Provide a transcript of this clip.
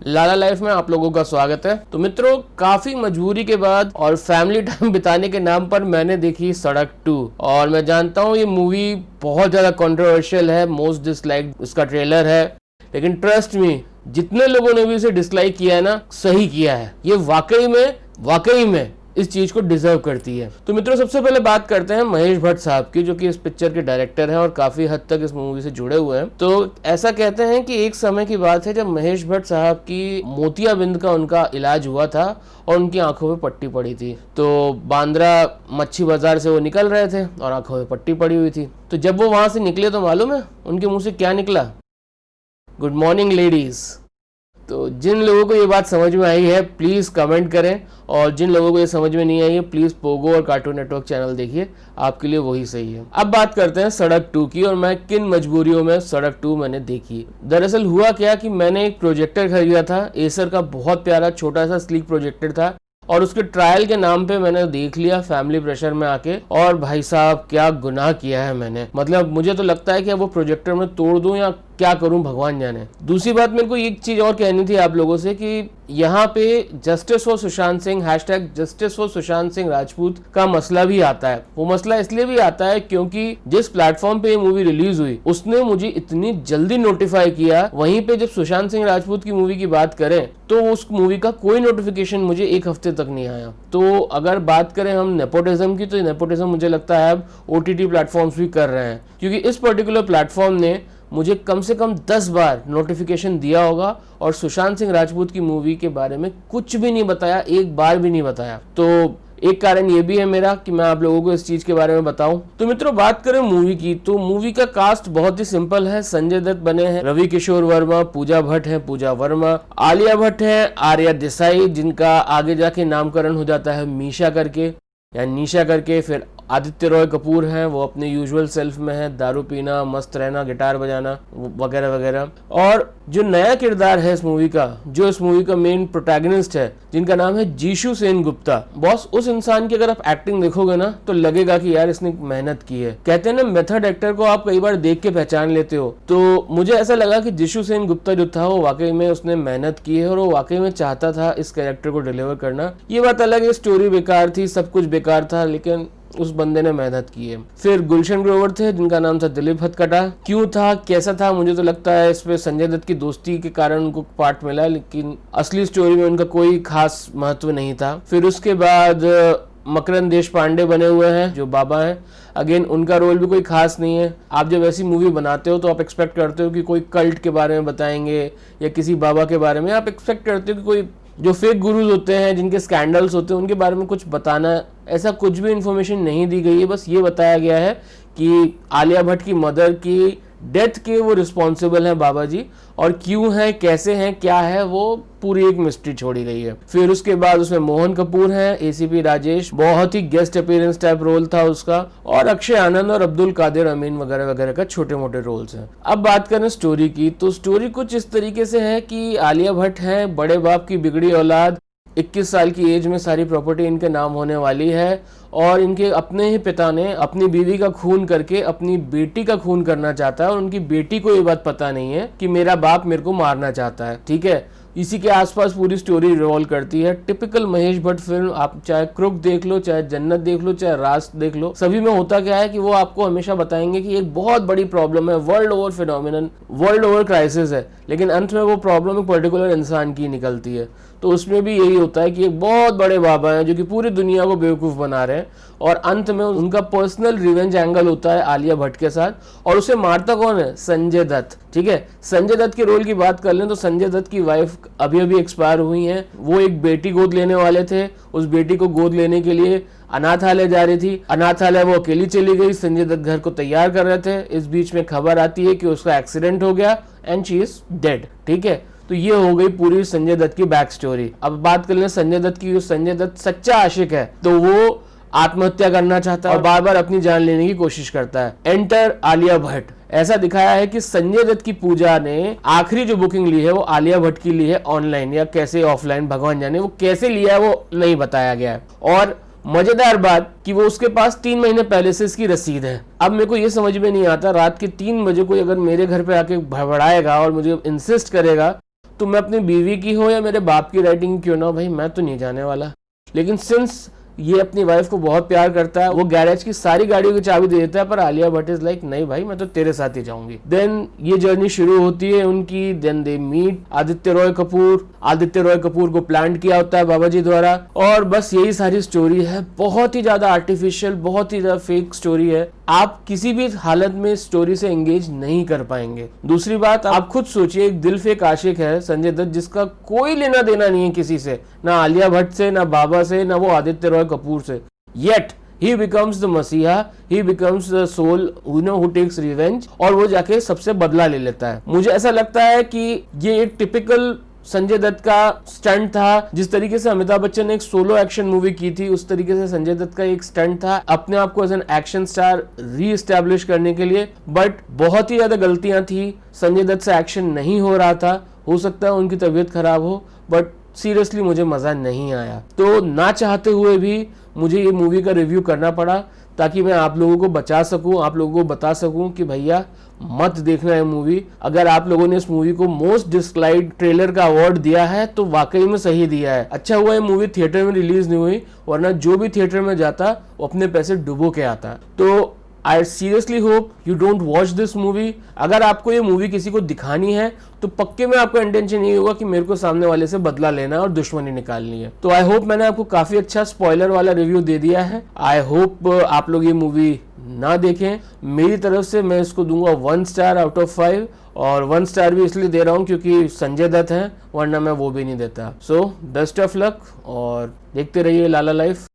लाला life में आप लोगों का स्वागत है। तो मित्रों, काफी मजबूरी के बाद और फैमिली टाइम बिताने के नाम पर मैंने देखी सड़क 2 और मैं जानता हूँ ये मूवी बहुत ज्यादा कंट्रोवर्शियल है, मोस्ट डिसलाइक इसका ट्रेलर है। लेकिन ट्रस्ट मी, जितने लोगों ने भी इसे डिसलाइक किया है ना, सही किया है। ये वाकई में इस चीज को डिजर्व करती है। तो मित्रों, सबसे पहले बात करते हैं महेश भट्ट साहब की, जो कि इस पिक्चर के डायरेक्टर हैं और काफी हद तक इस मूवी से जुड़े हुए हैं। तो ऐसा कहते हैं कि एक समय की बात है जब महेश भट्ट साहब की मोतियाबिंद का उनका इलाज हुआ था और उनकी आंखों में पट्टी पड़ी थी। तो बांद्रा मच्छी बाजार से वो निकल रहे थे और आंखों में पट्टी पड़ी हुई थी। तो जब वो वहां से निकले तो मालूम है उनके मुंह से क्या निकला? Good morning ladies. तो जिन लोगों को ये बात समझ में आई है प्लीज कमेंट करें, और जिन लोगों को ये समझ में नहीं आई है प्लीज पोगो और कार्टून नेटवर्क चैनल देखिए, आपके लिए वही सही है। अब बात करते हैं सड़क 2 की और मैं किन मजबूरियों में सड़क 2 मैंने देखी। दरअसल हुआ क्या कि मैंने एक प्रोजेक्टर खरीदा था, एसर का बहुत प्यारा छोटा सा स्लीक प्रोजेक्टर था, और उसके ट्रायल के नाम पे मैंने देख लिया फैमिली प्रेशर में आके, और भाई साहब क्या गुनाह किया है मैंने। मतलब मुझे तो लगता है कि वो प्रोजेक्टर में तोड़ दूं या क्या करूं भगवान जाने। दूसरी बात, मेरे को एक चीज और कहनी थी आप लोगों से कि यहाँ पे justice for Sushant Singh #justice for Sushant Singh Rajput का मसला भी आता है। वो मसला इसलिए भी आता है क्योंकि जिस प्लेटफॉर्म पे ये मूवी रिलीज हुई उसने मुझे इतनी जल्दी नोटिफाई किया, वहीं पे जब सुशांत सिंह राजपूत की मूवी की बात करें तो उस मूवी का कोई नोटिफिकेशन मुझे एक हफ्ते तक नहीं आया। तो अगर बात करें हम नेपोटिज्म की, तो नेपोटिज्म मुझे लगता है अब OTT प्लेटफॉर्म्स भी कर रहे हैं, क्योंकि इस पर्टिकुलर प्लेटफॉर्म ने मुझे कम से कम 10 बार नोटिफिकेशन दिया होगा और सुशांत सिंह राजपूत की मूवी के बारे में कुछ भी नहीं बताया, एक बार भी नहीं बताया। तो एक कारण ये भी है मेरा कि मैं आप लोगों को इस चीज के बारे में बताऊं। तो मित्रों, बात करें मूवी की, तो मूवी का कास्ट बहुत ही सिंपल है। संजय दत्त बने हैं, रवि किशोर वर्मा, पूजा भट्ट है पूजा वर्मा, आलिया भट्ट है आर्या देसाई, जिनका आगे जाके नामकरण हो जाता है मीशा करके या निशा करके। फिर आदित्य रॉय कपूर हैं, वो अपने यूजुअल सेल्फ में है, दारू पीना, मस्त रहना, गिटार बजाना वगैरह वगैरह। और जो नया किरदार है इस मूवी का, जो इस मूवी का मेन प्रोटैगनिस्ट है, जिनका नाम है जीशु सेन गुप्ता। बॉस, उस इंसान की अगर आप एक्टिंग देखोगे ना तो लगेगा कि यार इसने मेहनत की है। कहते हैं ना, मेथड एक्टर को आप कई बार देख के पहचान लेते हो। तो मुझे ऐसा लगा कि जीशु सेन गुप्ता जो था वो वाकई में उसने मेहनत की है और वो वाकई में चाहता था इस कैरेक्टर को डिलीवर करना। ये बात अलग है, स्टोरी बेकार थी, सब कुछ बेकार था, लेकिन उस बंदे ने मेहनत की है। फिर गुलशन ग्रोवर थे, जिनका नाम था दिलीप हथकटा। क्यों था, कैसा था, मुझे तो लगता है इस पे संजय दत्त की दोस्ती के कारण उनको पार्ट मिला, लेकिन असली स्टोरी में उनका कोई खास महत्व नहीं था। फिर उसके बाद मकरंद देश पांडे बने हुए हैं जो बाबा हैं। अगेन उनका रोल भी कोई खास नहीं है। आप जब ऐसी मूवी बनाते हो तो आप एक्सपेक्ट करते हो कि कोई कल्ट के बारे में बताएंगे या किसी बाबा के बारे में। आप एक्सपेक्ट करते हो कि कोई जो फेक गुरुज होते हैं, जिनके स्कैंडल्स होते हैं, उनके बारे में कुछ बताना। ऐसा कुछ भी इंफॉर्मेशन नहीं दी गई है। बस ये बताया गया है कि आलिया भट्ट की मदर की डेथ के वो रिस्पॉन्सिबल हैं बाबा जी, और क्यों है, कैसे हैं, क्या है, वो पूरी एक मिस्ट्री छोड़ी गई है। फिर उसके बाद उसमें मोहन कपूर हैं, ACP राजेश, बहुत ही गेस्ट अपीयरेंस टाइप रोल था उसका, और अक्षय आनंद और अब्दुल कादिर अमीन वगैरह वगैरह का छोटे मोटे रोल्स हैं। अब बात करें स्टोरी की, तो स्टोरी कुछ इस तरीके से है कि आलिया भट्ट है, बड़े बाप की बिगड़ी औलाद, 21 साल की एज में सारी प्रॉपर्टी इनके नाम होने वाली है, और इनके अपने ही पिता ने अपनी बीवी का खून करके अपनी बेटी का खून करना चाहता है, और उनकी बेटी को ये बात पता नहीं है कि मेरा बाप मेरे को मारना चाहता है। ठीक है, इसी के आसपास पूरी स्टोरी रिवॉल्व करती है। टिपिकल महेश भट्ट फिल्म, आप चाहे क्रुक देख लो, चाहे जन्नत देख लो, चाहे राज देख लो, सभी में होता क्या है कि वो आपको हमेशा बताएंगे कि एक बहुत बड़ी प्रॉब्लम है, world over phenomenon, world over crisis है, लेकिन अंत में वो प्रॉब्लम एक पर्टिकुलर इंसान की निकलती है। तो उसमें भी यही होता है कि एक बहुत बड़े बाबा हैं जो कि पूरी दुनिया को बेवकूफ़ बना रहे हैं, और अंत में उनका पर्सनल रिवेंज एंगल होता है आलिया भट्ट के साथ, और उसे मारता कौन है? संजय दत्त। ठीक है, संजय दत्त के रोल की बात कर लें तो संजय दत्त की वाइफ अभी अभी एक्सपायर हुई हैं। वो एक बेटी गोद लेने वाले थे, उस बेटी को गोद लेने के लिए अनाथालय जा रही थी। अनाथालय वो अकेली चली गई, संजय दत्त घर को तैयार कर रहे थे। इस बीच में खबर आती है कि उसका एक्सीडेंट हो गया एंड शी इज डेड। ठीक है, तो ये हो गई पूरी संजय दत्त की बैक स्टोरी। अब बात कर लें संजय दत्त की। संजय दत्त सच्चा आशिक है, तो वो आत्महत्या करना चाहता है और बार बार अपनी जान लेने की कोशिश करता है। एंटर आलिया भट्ट। ऐसा दिखाया है कि संजय दत्त की पूजा ने आखिरी जो बुकिंग ली है वो आलिया भट्ट की ली है ऑनलाइन या कैसे ऑफलाइन, भगवान जाने वो कैसे लिया है वो नहीं बताया गया है। और मजेदार बात कि वो उसके पास 3 महीने पहले से इसकी रसीद है। अब मेरे को ये समझ में नहीं आता, रात के 3 बजे कोई अगर मेरे घर पे आके भड़बड़ाएगा और मुझे इंसिस्ट करेगा तुम्हें अपनी बीवी की हो या मेरे बाप की राइटिंग क्यों ना हो भाई, मैं तो नहीं जाने वाला। लेकिन सिंस ये अपनी वाइफ को बहुत प्यार करता है, वो गैरेज की सारी गाड़ियों की चाबी दे देता है, पर आलिया भट्ट इज लाइक नहीं भाई मैं तो तेरे साथ ही जाऊंगी। देन ये जर्नी शुरू होती है उनकी। Then they meet Aditya Roy Kapoor. Aditya Roy Kapoor को प्लांट किया होता है बाबा जी द्वारा, और बस यही सारी स्टोरी है। बहुत ही ज्यादा आर्टिफिशियल, बहुत ही ज्यादा फेक स्टोरी है। आप किसी भी हालत में स्टोरी से एंगेज नहीं कर पाएंगे। दूसरी बात, आप खुद सोचिए, एक दिल फेक आशिक है संजय दत्त, जिसका कोई लेना देना नहीं है किसी से, ना आलिया भट्ट से, ना बाबा से, ना वो आदित्य रॉय कपूर से। येट he becomes the मसीहा, he becomes the soul who takes revenge, और वो जाके सबसे बदला ले लेता है। मुझे ऐसा लगता है कि ये एक टिपिकल संजय दत्त का स्टंट था। जिस तरीके से अमिताभ बच्चन ने एक सोलो एक्शन मूवी की थी, उस तरीके से संजय दत्त का एक स्टंट था अपने आप को एज एन एक्शन स्टार री एस्टैब्लिश करने के लिए। बट बहुत ही ज्यादा गलतियां थी, संजय दत्त से एक्शन नहीं हो रहा था। हो सकता है उनकी तबीयत खराब हो, बट सीरियसली मुझे मजा नहीं आया। तो ना चाहते हुए भी मुझे ये मूवी का रिव्यू करना पड़ा, ताकि मैं आप लोगों को बचा सकूं, आप लोगों को बता सकूं कि भैया मत देखना है मूवी। अगर आप लोगों ने इस मूवी को मोस्ट डिसलाइक्ड ट्रेलर का अवार्ड दिया है तो वाकई में सही दिया है। अच्छा हुआ ये मूवी थिएटर में रिलीज नहीं हुई, वरना जो भी थिएटर में जाता वो अपने पैसे डुबो के आता। तो I seriously hope you don't watch this movie. अगर आपको ये मूवी किसी को दिखानी है तो पक्के में आपका इंटेंशन ये होगा कि मेरे को सामने वाले से बदला लेना है और दुश्मनी निकालनी है। तो आई होप मैंने आपको काफी अच्छा स्पॉइलर वाला रिव्यू दे दिया है। आई होप आप लोग ये मूवी ना देखें। मेरी तरफ से मैं इसको दूंगा 1 स्टार आउट ऑफ 5, और 1 स्टार भी इसलिए दे रहा हूँ क्योंकि संजय दत्त है, वरना मैं वो भी नहीं देता। सो बेस्ट ऑफ लक और देखते रहिए लाला लाइफ।